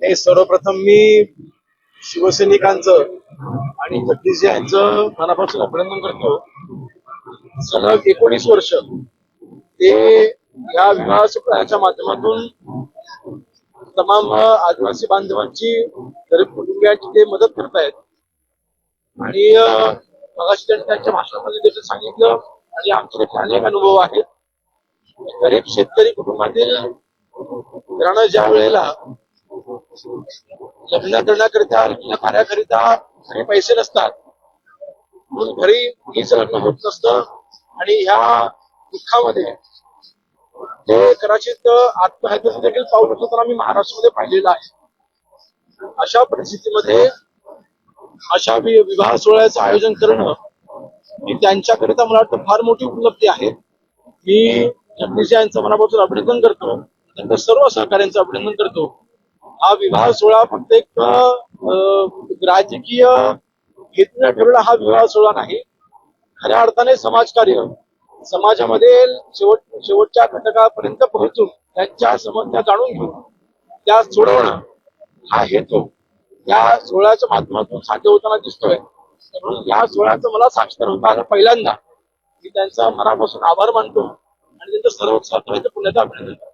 हे सर्वप्रथम मी शिवसैनिकांचं आणि जगदीश यांचं मनापासून अभिनंदन करतो. सलग 19 वर्ष ते या विवाह सोहळ्याच्या माध्यमातून तमाम आदिवासी बांधवांची गरीब कुटुंबियांची ते मदत करतायत. आणि मगाशी त्यांनी त्यांच्या भाषणामध्ये देखील सांगितलं आणि आमचे अनेक अनुभव आहेत. गरीब शेतकरी कुटुंबातील घराणं ज्या वेळेला लग्न करण्याकरिता लग्न कार्याकरिता काही पैसे नसतात, म्हणून घरी मुलीचं लग्न होत नसतं आणि ह्या दुःखामध्ये ते कदाचित आत्महत्येचं देखील पाऊल उचलताना मी महाराष्ट्रामध्ये पाहिलेलं आहे. अशा परिस्थितीमध्ये अशा विवाह सोहळ्याचं आयोजन करणं ही त्यांच्याकरिता मला वाटतं फार मोठी उपलब्धी आहे. मी जगदीश यांचं मनापासून अभिनंदन करतो, त्यांच्या सर्व सहकार्यांचं अभिनंदन करतो. हा विवाह सोहळा फक्त एक राजकीय हेतूने ठरवलेला हा विवाह सोहळा नाही. खऱ्या अर्थाने समाजकार्य, समाजामध्ये शेवटच्या घटकापर्यंत पोहोचून त्यांच्या समस्या जाणून घेऊन त्या सोडवणं हा हेतू या सोहळ्याच्या माध्यमातून साध्य होताना दिसतोय. म्हणून या सोहळ्याचं मला साक्षर होता आलं पहिल्यांदा. मी त्यांचा मनापासून आभार मानतो आणि त्यांचं सर्व सहकार्याचं पुण्याचं अभिनंदन करतो.